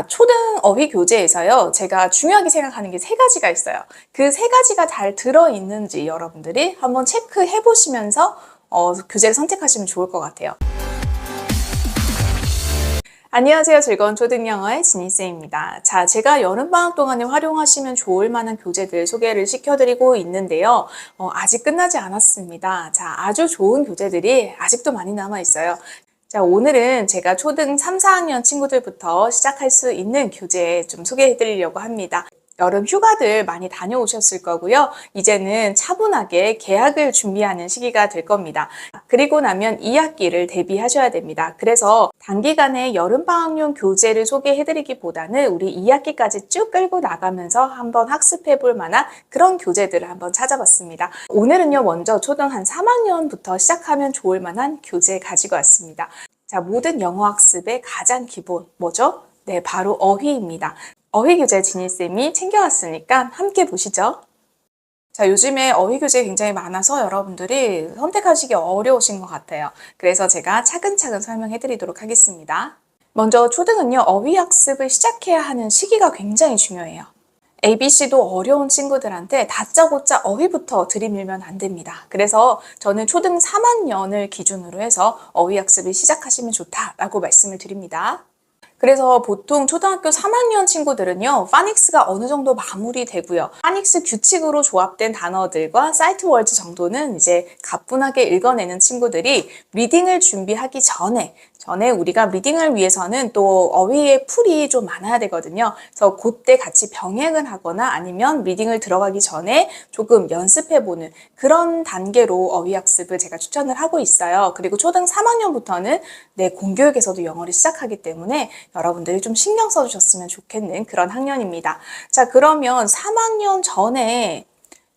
초등 어휘 교재에서요, 제가 중요하게 생각하는 게 세 가지가 있어요. 그 세 가지가 잘 들어있는지 여러분들이 한번 체크해 보시면서 교재를 선택하시면 좋을 것 같아요. 안녕하세요. 즐거운 초등영어의 지니쌤입니다. 자, 제가 여름방학 동안에 활용하시면 좋을 만한 교재들 소개를 시켜드리고 있는데요. 아직 끝나지 않았습니다. 자, 아주 좋은 교재들이 아직도 많이 남아있어요. 자, 오늘은 제가 초등 3, 4학년 친구들부터 시작할 수 있는 교재 좀 소개해 드리려고 합니다. 여름 휴가들 많이 다녀오셨을 거고요. 이제는 차분하게 개학을 준비하는 시기가 될 겁니다. 그리고 나면 2학기를 대비하셔야 됩니다. 그래서 단기간에 여름방학용 교재를 소개해드리기보다는 우리 2학기까지 쭉 끌고 나가면서 한번 학습해 볼 만한 그런 교재들을 한번 찾아봤습니다. 오늘은요, 먼저 초등 한 3학년부터 시작하면 좋을 만한 교재 가지고 왔습니다. 자, 모든 영어 학습의 가장 기본, 뭐죠? 네, 바로 어휘입니다. 어휘 교재 지니쌤이 챙겨왔으니까 함께 보시죠. 자, 요즘에 어휘 교재 굉장히 많아서 여러분들이 선택하시기 어려우신 것 같아요. 그래서 제가 차근차근 설명해 드리도록 하겠습니다. 먼저 초등은요, 어휘 학습을 시작해야 하는 시기가 굉장히 중요해요. ABC도 어려운 친구들한테 다짜고짜 어휘부터 들이밀면 안 됩니다. 그래서 저는 초등 3학년을 기준으로 해서 어휘 학습을 시작하시면 좋다라고 말씀을 드립니다. 그래서 보통 초등학교 3학년 친구들은요, 파닉스가 어느 정도 마무리되고요. 파닉스 규칙으로 조합된 단어들과 사이트 월드 정도는 이제 가뿐하게 읽어내는 친구들이 리딩을 준비하기 전에 우리가 리딩을 위해서는 또 어휘의 풀이 좀 많아야 되거든요. 그래서 그때 같이 병행을 하거나 아니면 리딩을 들어가기 전에 조금 연습해보는 그런 단계로 어휘 학습을 제가 추천을 하고 있어요. 그리고 초등 3학년부터는 공교육에서도 영어를 시작하기 때문에 여러분들이 좀 신경 써주셨으면 좋겠는 그런 학년입니다. 자, 그러면 3학년 전에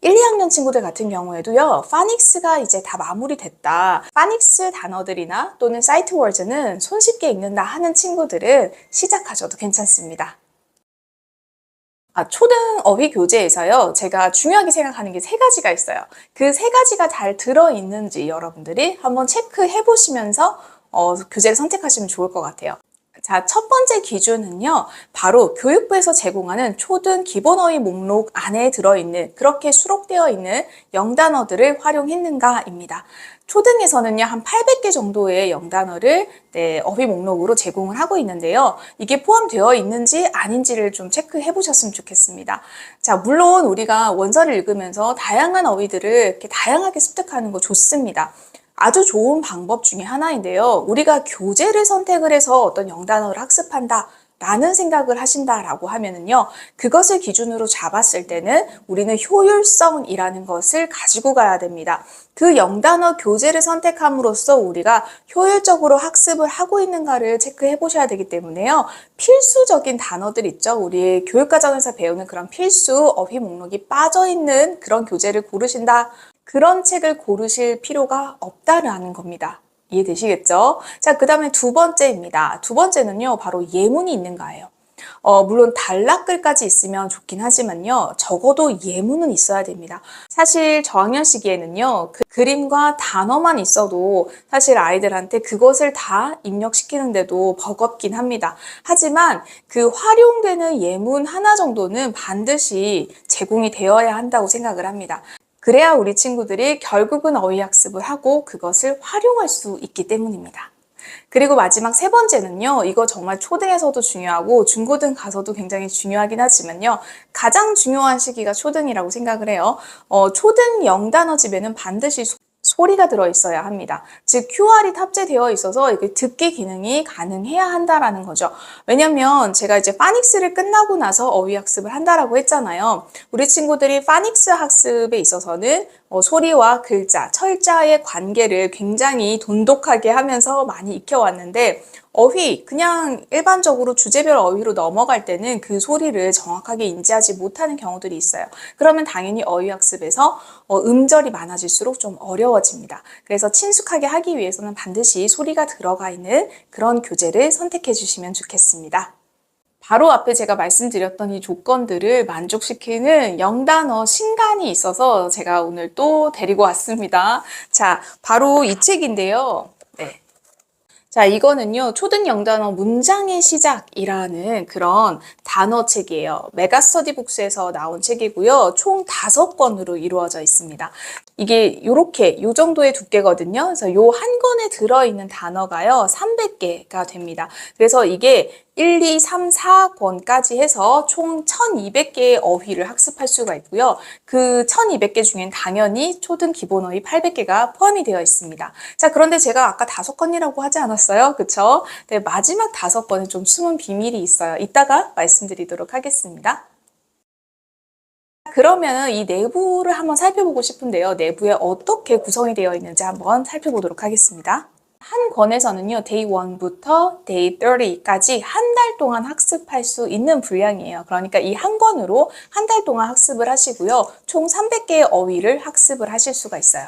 1, 2학년 친구들 같은 경우에도요, 파닉스가 이제 다 마무리됐다. 파닉스 단어들이나 또는 사이트 월드는 손쉽게 읽는다 하는 친구들은 시작하셔도 괜찮습니다. 초등 어휘 교재에서요, 제가 중요하게 생각하는 게 세 가지가 있어요. 그 세 가지가 잘 들어있는지 여러분들이 한번 체크해 보시면서 교재를 선택하시면 좋을 것 같아요. 자, 첫 번째 기준은요, 바로 교육부에서 제공하는 초등 기본어휘 목록 안에 들어있는, 그렇게 수록되어 있는 영단어들을 활용했는가입니다. 초등에서는요, 한 800개 정도의 영단어를 어휘 목록으로 제공을 하고 있는데요. 이게 포함되어 있는지 아닌지를 좀 체크해 보셨으면 좋겠습니다. 자, 물론 우리가 원서를 읽으면서 다양한 어휘들을 이렇게 다양하게 습득하는 거 좋습니다. 아주 좋은 방법 중에 하나인데요. 우리가 교재를 선택을 해서 어떤 영단어를 학습한다 라는 생각을 하신다라고 하면은요, 그것을 기준으로 잡았을 때는 우리는 효율성이라는 것을 가지고 가야 됩니다. 그 영단어 교재를 선택함으로써 우리가 효율적으로 학습을 하고 있는가를 체크해 보셔야 되기 때문에요. 필수적인 단어들 있죠. 우리 교육과정에서 배우는 그런 필수 어휘 목록이 빠져있는 그런 교재를 고르신다. 그런 책을 고르실 필요가 없다라는 겁니다. 이해되시겠죠? 자, 그 다음에 두 번째입니다. 두 번째는요, 바로 예문이 있는가예요. 물론 단락글까지 있으면 좋긴 하지만요, 적어도 예문은 있어야 됩니다. 사실 저학년 시기에는요, 그 그림과 단어만 있어도 사실 아이들한테 그것을 다 입력시키는데도 버겁긴 합니다. 하지만 그 활용되는 예문 하나 정도는 반드시 제공이 되어야 한다고 생각을 합니다. 그래야 우리 친구들이 결국은 어휘 학습을 하고 그것을 활용할 수 있기 때문입니다. 그리고 마지막 세 번째는요, 이거 정말 초등에서도 중요하고 중고등 가서도 굉장히 중요하긴 하지만요, 가장 중요한 시기가 초등이라고 생각을 해요. 초등 영단어집에는 반드시 소리가 들어있어야 합니다. 즉 QR이 탑재되어 있어서 이게 듣기 기능이 가능해야 한다라는 거죠. 왜냐면 제가 이제 파닉스를 끝나고 나서 어휘 학습을 한다라고 했잖아요. 우리 친구들이 파닉스 학습에 있어서는 소리와 글자, 철자의 관계를 굉장히 돈독하게 하면서 많이 익혀왔는데 어휘, 그냥 일반적으로 주제별 어휘로 넘어갈 때는 그 소리를 정확하게 인지하지 못하는 경우들이 있어요. 그러면 당연히 어휘 학습에서 음절이 많아질수록 좀 어려워집니다. 그래서 친숙하게 하기 위해서는 반드시 소리가 들어가 있는 그런 교재를 선택해 주시면 좋겠습니다. 바로 앞에 제가 말씀드렸던 이 조건들을 만족시키는 영단어 신간이 있어서 제가 오늘 또 데리고 왔습니다. 자, 바로 이 책인데요. 자, 이거는요, 초등 영단어 문장의 시작이라는 그런 단어책이에요. 메가스터디북스에서 나온 책이고요. 총 5권으로 이루어져 있습니다. 이게 요렇게, 요 정도의 두께거든요. 그래서 요 한 권에 들어있는 단어가요, 300개가 됩니다. 그래서 이게 1, 2, 3, 4권까지 해서 총 1200개의 어휘를 학습할 수가 있고요. 그 1200개 중엔 당연히 초등 기본 어휘 800개가 포함이 되어 있습니다. 자, 그런데 제가 아까 5권이라고 하지 않았어요? 그쵸? 네, 마지막 5권에 좀 숨은 비밀이 있어요. 이따가 말씀드리도록 하겠습니다. 그러면 이 내부를 한번 살펴보고 싶은데요. 내부에 어떻게 구성이 되어 있는지 한번 살펴보도록 하겠습니다. 한 권에서는요, 데이 1부터 데이 30까지 한 달 동안 학습할 수 있는 분량이에요. 그러니까 이 한 권으로 한 달 동안 학습을 하시고요. 총 300개의 어휘를 학습을 하실 수가 있어요.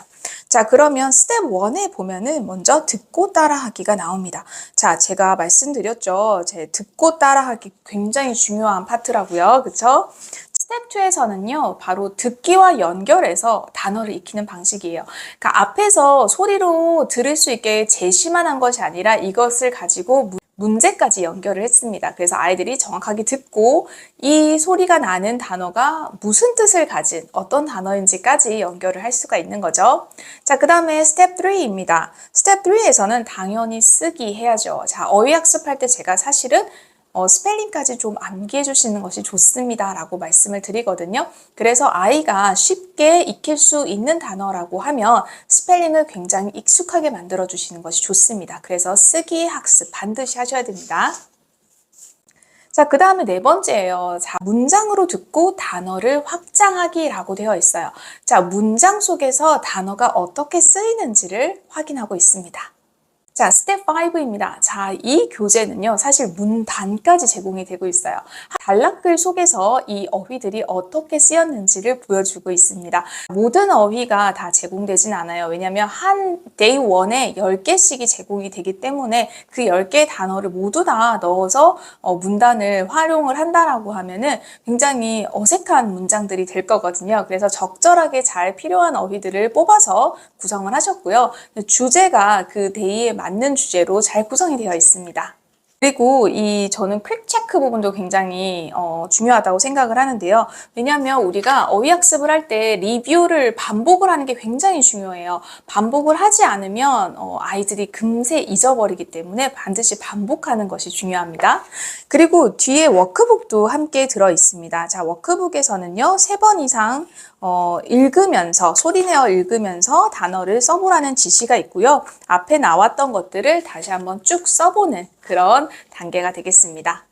자, 그러면 스텝 1에 보면은 먼저 듣고 따라하기가 나옵니다. 자, 제가 말씀드렸죠. 제 듣고 따라하기 굉장히 중요한 파트라고요. 그쵸? 스텝 2에서는요, 바로 듣기와 연결해서 단어를 익히는 방식이에요. 그러니까 앞에서 소리로 들을 수 있게 제시만 한 것이 아니라 이것을 가지고 문제까지 연결을 했습니다. 그래서 아이들이 정확하게 듣고 이 소리가 나는 단어가 무슨 뜻을 가진 어떤 단어인지까지 연결을 할 수가 있는 거죠. 자, 그 다음에 스텝 3입니다. 스텝 3에서는 당연히 쓰기 해야죠. 자, 어휘 학습할 때 제가 사실은 스펠링까지 좀 암기해 주시는 것이 좋습니다 라고 말씀을 드리거든요. 그래서 아이가 쉽게 익힐 수 있는 단어라고 하면 스펠링을 굉장히 익숙하게 만들어 주시는 것이 좋습니다. 그래서 쓰기 학습 반드시 하셔야 됩니다. 자, 그 다음에 4번째예요. 자, 문장으로 듣고 단어를 확장하기라고 되어 있어요. 자, 문장 속에서 단어가 어떻게 쓰이는지를 확인하고 있습니다. 자, 스텝 5입니다. 자, 이 교재는요, 사실 문단까지 제공이 되고 있어요. 단락글 속에서 이 어휘들이 어떻게 쓰였는지를 보여주고 있습니다. 모든 어휘가 다 제공되진 않아요. 왜냐하면 한 데이 1에 10개씩이 제공이 되기 때문에 그 10개의 단어를 모두 다 넣어서 문단을 활용을 한다라고 하면은 굉장히 어색한 문장들이 될 거거든요. 그래서 적절하게 잘 필요한 어휘들을 뽑아서 구성을 하셨고요. 주제가 그 데이에 맞는 주제로 잘 구성이 되어 있습니다. 그리고 저는 퀵 체크 부분도 굉장히 중요하다고 생각을 하는데요. 왜냐하면 우리가 어휘 학습을 할 때 리뷰를 반복을 하는 게 굉장히 중요해요. 반복을 하지 않으면 아이들이 금세 잊어버리기 때문에 반드시 반복하는 것이 중요합니다. 그리고 뒤에 워크북도 함께 들어 있습니다. 자, 워크북에서는요, 3번 이상 읽으면서, 소리내어 읽으면서 단어를 써보라는 지시가 있고요. 앞에 나왔던 것들을 다시 한번 쭉 써보는 그런 단계가 되겠습니다.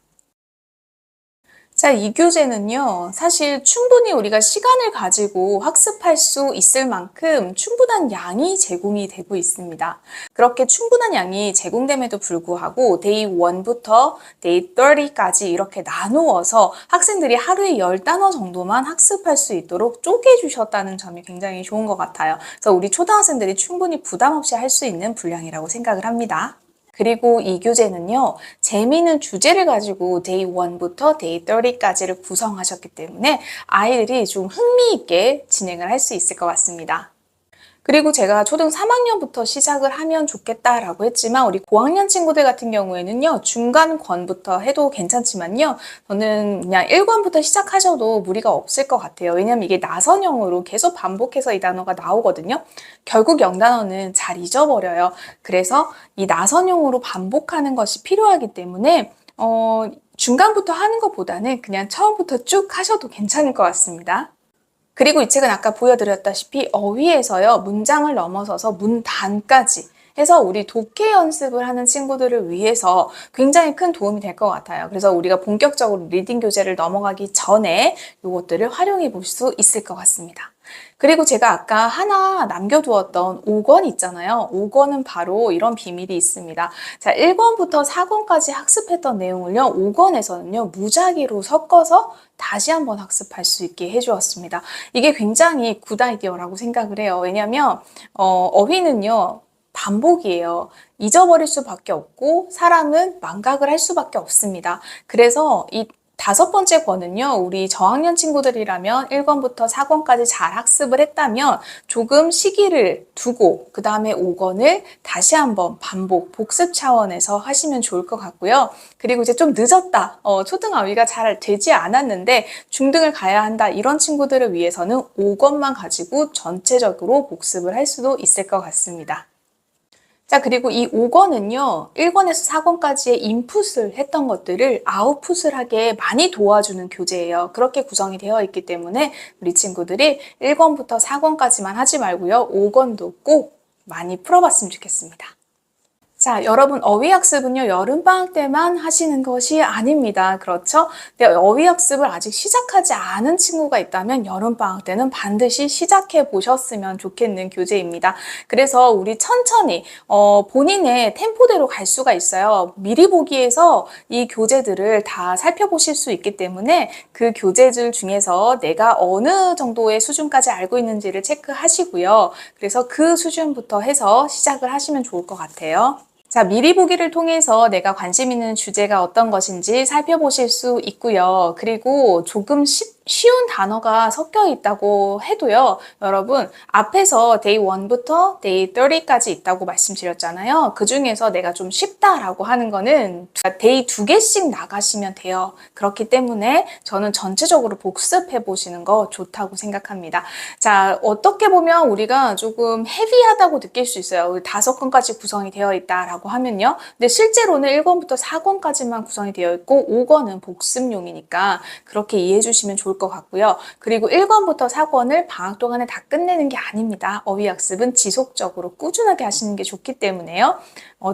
자, 이 교재는요, 사실 충분히 우리가 시간을 가지고 학습할 수 있을 만큼 충분한 양이 제공이 되고 있습니다. 그렇게 충분한 양이 제공됨에도 불구하고 데이 1부터 데이 30까지 이렇게 나누어서 학생들이 하루에 10단어 정도만 학습할 수 있도록 쪼개주셨다는 점이 굉장히 좋은 것 같아요. 그래서 우리 초등학생들이 충분히 부담 없이 할 수 있는 분량이라고 생각을 합니다. 그리고 이 교재는요, 재미있는 주제를 가지고 데이 1부터 데이 30까지를 구성하셨기 때문에 아이들이 좀 흥미있게 진행을 할 수 있을 것 같습니다. 그리고 제가 초등 3학년부터 시작을 하면 좋겠다라고 했지만 우리 고학년 친구들 같은 경우에는요, 중간권부터 해도 괜찮지만요, 저는 그냥 1권부터 시작하셔도 무리가 없을 것 같아요. 왜냐면 이게 나선형으로 계속 반복해서 이 단어가 나오거든요. 결국 영단어는 잘 잊어버려요. 그래서 이 나선형으로 반복하는 것이 필요하기 때문에 중간부터 하는 것보다는 그냥 처음부터 쭉 하셔도 괜찮을 것 같습니다. 그리고 이 책은 아까 보여드렸다시피 어휘에서요, 문장을 넘어서서 문단까지 해서 우리 독해 연습을 하는 친구들을 위해서 굉장히 큰 도움이 될 것 같아요. 그래서 우리가 본격적으로 리딩 교재를 넘어가기 전에 이것들을 활용해 볼 수 있을 것 같습니다. 그리고 제가 아까 하나 남겨두었던 5권 있잖아요. 5권은 바로 이런 비밀이 있습니다. 자, 1권부터 4권까지 학습했던 내용을요, 5권에서는요, 무작위로 섞어서 다시 한번 학습할 수 있게 해주었습니다. 이게 굉장히 굿 아이디어라고 생각을 해요. 왜냐면 어휘는요, 반복이에요. 잊어버릴 수밖에 없고 사람은 망각을 할 수밖에 없습니다. 그래서 이 다섯 번째 권은요, 우리 저학년 친구들이라면 1권부터 4권까지 잘 학습을 했다면 조금 시기를 두고 그 다음에 5권을 다시 한번 반복, 복습 차원에서 하시면 좋을 것 같고요. 그리고 이제 좀 늦었다, 초등어휘가 잘 되지 않았는데 중등을 가야 한다, 이런 친구들을 위해서는 5권만 가지고 전체적으로 복습을 할 수도 있을 것 같습니다. 자, 그리고 이 5권은요, 1권에서 4권까지의 인풋을 했던 것들을 아웃풋을 하게 많이 도와주는 교재예요. 그렇게 구성이 되어 있기 때문에 우리 친구들이 1권부터 4권까지만 하지 말고요, 5권도 꼭 많이 풀어봤으면 좋겠습니다. 자, 여러분, 어휘학습은요, 여름방학 때만 하시는 것이 아닙니다. 그렇죠? 근데 어휘학습을 아직 시작하지 않은 친구가 있다면 여름방학 때는 반드시 시작해 보셨으면 좋겠는 교재입니다. 그래서 우리 천천히 본인의 템포대로 갈 수가 있어요. 미리 보기에서 이 교재들을 다 살펴보실 수 있기 때문에 그 교재들 중에서 내가 어느 정도의 수준까지 알고 있는지를 체크하시고요. 그래서 그 수준부터 해서 시작을 하시면 좋을 것 같아요. 자, 미리 보기를 통해서 내가 관심 있는 주제가 어떤 것인지 살펴보실 수 있고요. 그리고 조금 쉬운 단어가 섞여 있다고 해도요, 여러분, 앞에서 day 1부터 day 30까지 있다고 말씀드렸잖아요. 그 중에서 내가 좀 쉽다라고 하는 거는 day 2개씩 나가시면 돼요. 그렇기 때문에 저는 전체적으로 복습해 보시는 거 좋다고 생각합니다. 자, 어떻게 보면 우리가 조금 헤비하다고 느낄 수 있어요. 5권까지 구성이 되어 있다라고 하면요. 근데 실제로는 1권부터 4권까지만 구성이 되어 있고 5권은 복습용이니까 그렇게 이해해 주시면 좋을 것 같고요. 그리고 1권부터 4권을 방학 동안에 다 끝내는 게 아닙니다. 어휘학습은 지속적으로 꾸준하게 하시는 게 좋기 때문에요.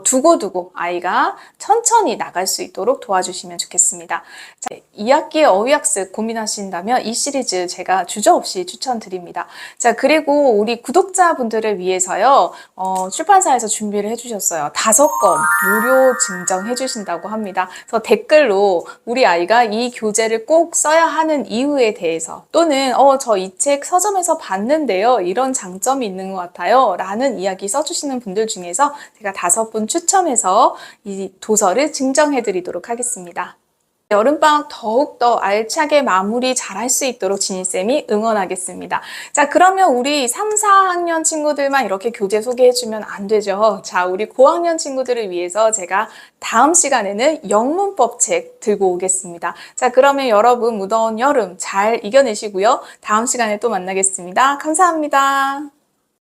두고두고 아이가 천천히 나갈 수 있도록 도와주시면 좋겠습니다. 자, 2학기의 어휘학습 고민하신다면 이 시리즈 제가 주저없이 추천드립니다. 자, 그리고 우리 구독자분들을 위해서요, 출판사에서 준비를 해주셨어요. 5권 무료 증정해 주신다고 합니다. 그래서 댓글로 우리 아이가 이 교재를 꼭 써야 하는 이유에 대해서, 또는 저 이 책 서점에서 봤는데요, 이런 장점이 있는 것 같아요 라는 이야기 써주시는 분들 중에서 제가 5분 추첨해서 이 도서를 증정해 드리도록 하겠습니다. 여름방학 더욱더 알차게 마무리 잘할 수 있도록 지니쌤이 응원하겠습니다. 자, 그러면 우리 3, 4학년 친구들만 이렇게 교재 소개해주면 안 되죠. 자, 우리 고학년 친구들을 위해서 제가 다음 시간에는 영문법 책 들고 오겠습니다. 자, 그러면 여러분 무더운 여름 잘 이겨내시고요. 다음 시간에 또 만나겠습니다. 감사합니다.